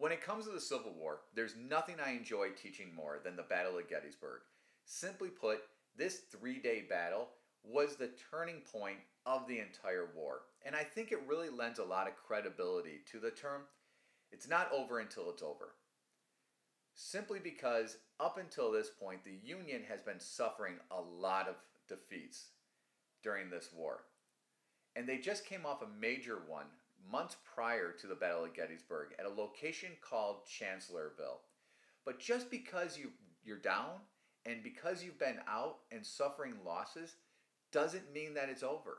When it comes to the Civil War, there's nothing I enjoy teaching more than the Battle of Gettysburg. Simply put, this 3-day battle was the turning point of the entire war. And I think it really lends a lot of credibility to the term, it's not over until it's over. Simply because up until this point, the Union has been suffering a lot of defeats during this war. And they just came off a major one months prior to the Battle of Gettysburg at a location called Chancellorsville. But just because you're down and because you've been out and suffering losses doesn't mean that it's over.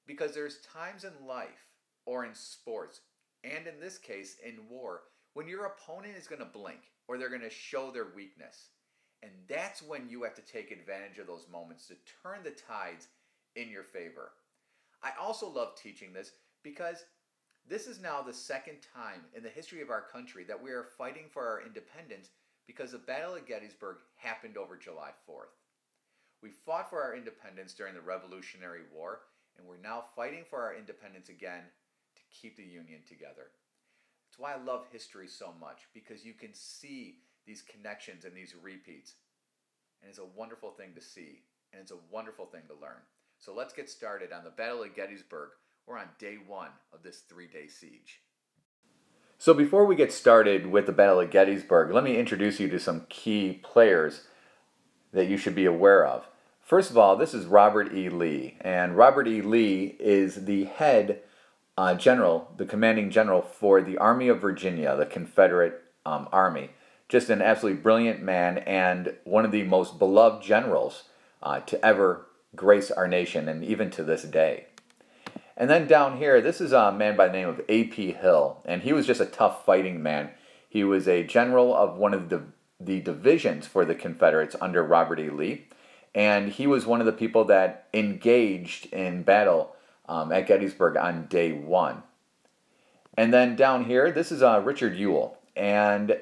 Because there's times in life or in sports, and in this case in war, when your opponent is going to blink or they're going to show their weakness. And that's when you have to take advantage of those moments to turn the tides in your favor. I also love teaching this because this is now the second time in the history of our country that we are fighting for our independence because the Battle of Gettysburg happened over July 4th. We fought for our independence during the Revolutionary War, and we're now fighting for our independence again to keep the Union together. That's why I love history so much, because you can see these connections and these repeats. And it's a wonderful thing to see, and it's a wonderful thing to learn. So let's get started on the Battle of Gettysburg. We're on day 1 of this 3-day siege. So before we get started with the Battle of Gettysburg, let me introduce you to some key players that you should be aware of. First of all, this is Robert E. Lee, and Robert E. Lee is the head general, the commanding general for the Army of Virginia, the Confederate Army. Just an absolutely brilliant man and one of the most beloved generals to ever grace our nation, and even to this day. And then down here, this is a man by the name of A.P. Hill, and he was just a tough fighting man. He was a general of one of the divisions for the Confederates under Robert E. Lee, and he was one of the people that engaged in battle at Gettysburg on day 1. And then down here, this is Richard Ewell, and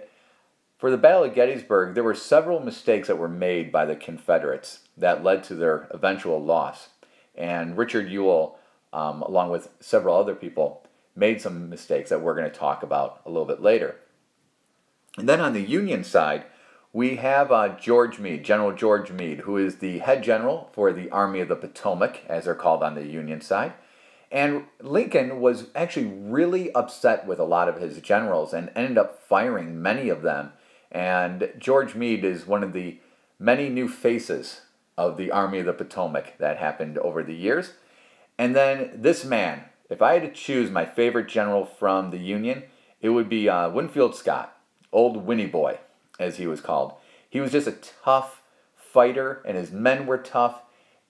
for the Battle of Gettysburg, there were several mistakes that were made by the Confederates that led to their eventual loss. And Richard Ewell, along with several other people, made some mistakes that we're going to talk about a little bit later. And then on the Union side, we have George Meade, General George Meade, who is the head general for the Army of the Potomac, as they're called on the Union side. And Lincoln was actually really upset with a lot of his generals and ended up firing many of them. And George Meade is one of the many new faces of the Army of the Potomac that happened over the years. And then this man, if I had to choose my favorite general from the Union, it would be Winfield Scott, Old Winnie Boy, as he was called. He was just a tough fighter, and his men were tough,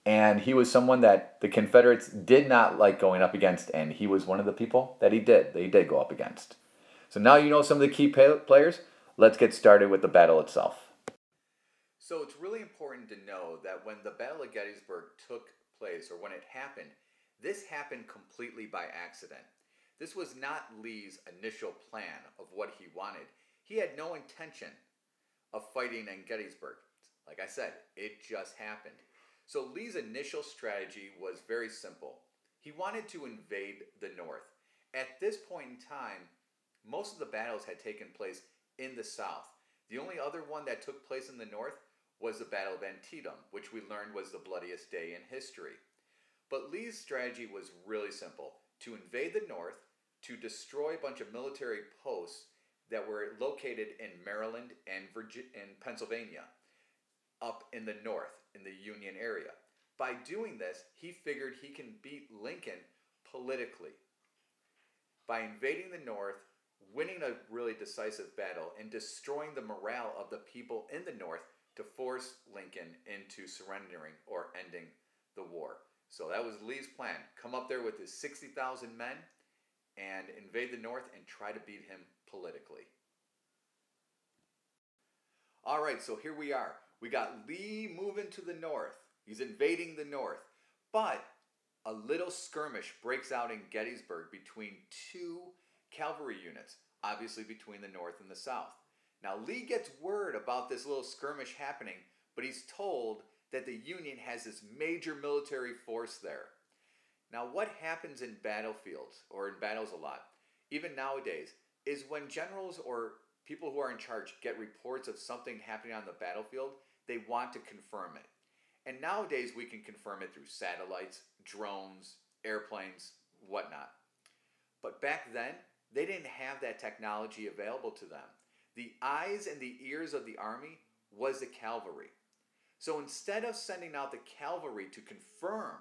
and he was someone that the Confederates did not like going up against, and he was one of the people that they did go up against. So now you know some of the key players. Let's get started with the battle itself. So it's really important to know that when the Battle of Gettysburg took place, or when it happened, this happened completely by accident. This was not Lee's initial plan of what he wanted. He had no intention of fighting in Gettysburg. Like I said, it just happened. So Lee's initial strategy was very simple. He wanted to invade the North. At this point in time, most of the battles had taken place in the South. The only other one that took place in the North was the Battle of Antietam, which we learned was the bloodiest day in history. But Lee's strategy was really simple: to invade the North, to destroy a bunch of military posts that were located in Maryland and Pennsylvania, up in the North, in the Union area. By doing this, he figured he can beat Lincoln politically. By invading the North, winning a really decisive battle, and destroying the morale of the people in the North to force Lincoln into surrendering or ending the war. So that was Lee's plan. Come up there with his 60,000 men and invade the North and try to beat him politically. All right, so here we are. We got Lee moving to the North. He's invading the North. But a little skirmish breaks out in Gettysburg between two cavalry units, obviously between the North and the South. Now Lee gets word about this little skirmish happening, but he's told that the Union has this major military force there. Now what happens in battlefields, or in battles a lot, even nowadays, is when generals or people who are in charge get reports of something happening on the battlefield, they want to confirm it. And nowadays we can confirm it through satellites, drones, airplanes, whatnot. But back then, they didn't have that technology available to them. The eyes and the ears of the army was the cavalry. So instead of sending out the cavalry to confirm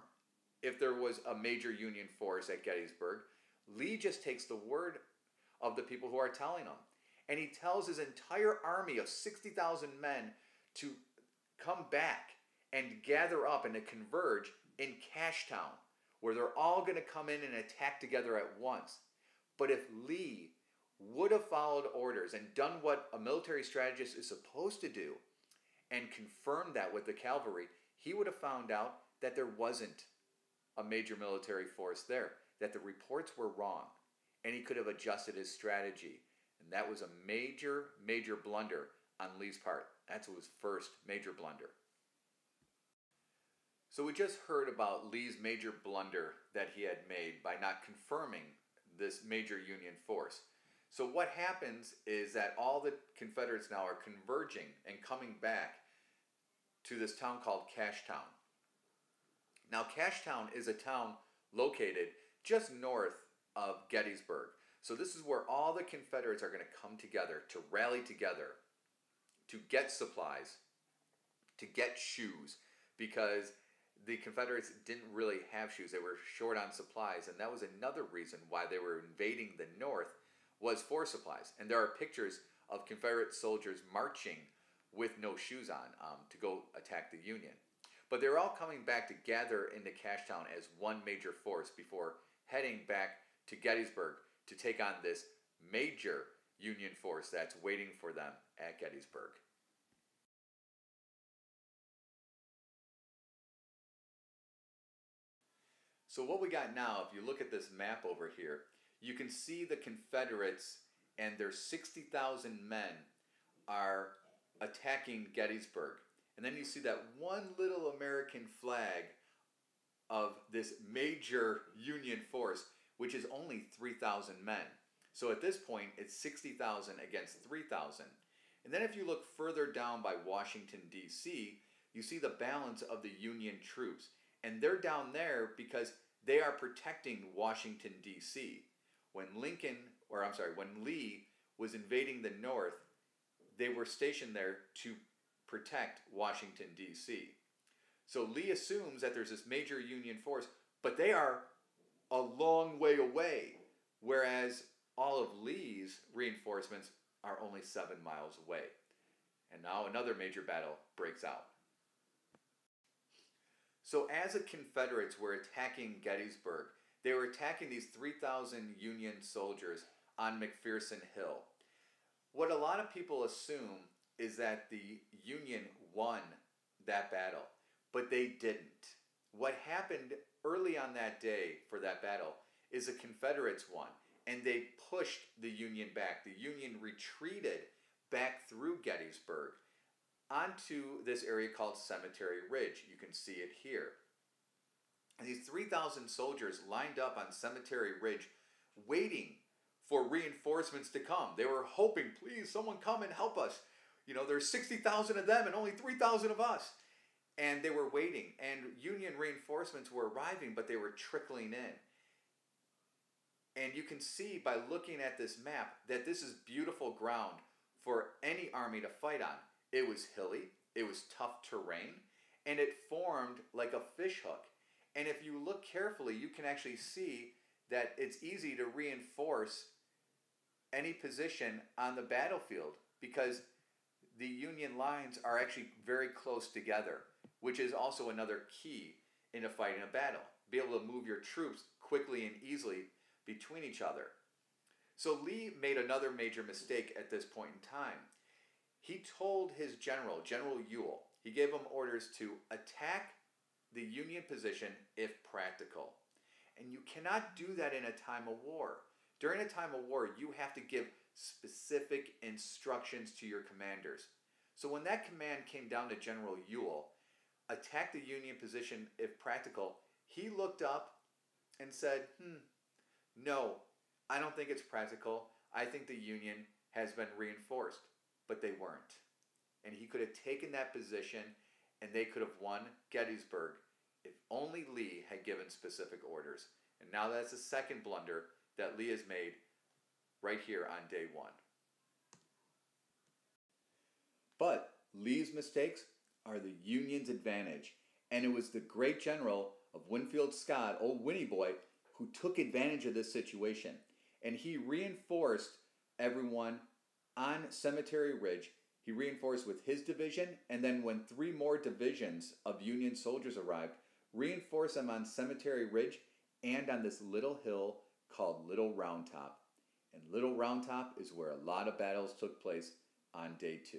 if there was a major Union force at Gettysburg, Lee just takes the word of the people who are telling him. And he tells his entire army of 60,000 men to come back and gather up and to converge in Cashtown, where they're all going to come in and attack together at once. But if Lee would have followed orders and done what a military strategist is supposed to do and confirmed that with the cavalry, he would have found out that there wasn't a major military force there, that the reports were wrong, and he could have adjusted his strategy. And that was a major, major blunder on Lee's part. That's his first major blunder. So we just heard about Lee's major blunder that he had made by not confirming this major Union force. So what happens is that all the Confederates now are converging and coming back to this town called Cashtown. Now Cashtown is a town located just north of Gettysburg. So this is where all the Confederates are going to come together, to rally together, to get supplies, to get shoes, because the Confederates didn't really have shoes. They were short on supplies, and that was another reason why they were invading the North, was for supplies. And there are pictures of Confederate soldiers marching with no shoes on to go attack the Union. But they're all coming back to gather into Cashtown as one major force before heading back to Gettysburg to take on this major Union force that's waiting for them at Gettysburg. So what we got now, if you look at this map over here, you can see the Confederates and their 60,000 men are attacking Gettysburg. And then you see that one little American flag of this major Union force, which is only 3,000 men. So at this point, it's 60,000 against 3,000. And then if you look further down by Washington, D.C., you see the balance of the Union troops. And they're down there because they are protecting Washington, D.C. When Lee was invading the North, they were stationed there to protect Washington, D.C. So Lee assumes that there's this major Union force, but they are a long way away, whereas all of Lee's reinforcements are only 7 miles away. And now another major battle breaks out. So as the Confederates were attacking Gettysburg, they were attacking these 3,000 Union soldiers on McPherson Hill. What a lot of people assume is that the Union won that battle, but they didn't. What happened early on that day for that battle is the Confederates won, and they pushed the Union back. The Union retreated back through Gettysburg onto this area called Cemetery Ridge. You can see it here. And these 3,000 soldiers lined up on Cemetery Ridge waiting for reinforcements to come. They were hoping, please, someone come and help us. You know, there's 60,000 of them and only 3,000 of us. And they were waiting, and Union reinforcements were arriving, but they were trickling in. And you can see by looking at this map that this is beautiful ground for any army to fight on. It was hilly, it was tough terrain, and it formed like a fishhook. And if you look carefully, you can actually see that it's easy to reinforce any position on the battlefield because the Union lines are actually very close together, which is also another key in a fight in a battle. Be able to move your troops quickly and easily between each other. So Lee made another major mistake at this point in time. He told his general, General Ewell, he gave him orders to attack the Union position if practical. And you cannot do that in a time of war. During a time of war, you have to give specific instructions to your commanders. So when that command came down to General Ewell, attack the Union position if practical, he looked up and said, no, I don't think it's practical. I think the Union has been reinforced, but they weren't. And he could have taken that position and they could have won Gettysburg if only Lee had given specific orders. And now that's the second blunder that Lee has made right here on day one. But Lee's mistakes are the Union's advantage. And it was the great general of Winfield Scott, old Winnie Boy, who took advantage of this situation. And he reinforced everyone on Cemetery Ridge. He reinforced with his division, and then when 3 more divisions of Union soldiers arrived, reinforced them on Cemetery Ridge and on this little hill called Little Round Top. And Little Round Top is where a lot of battles took place on day 2.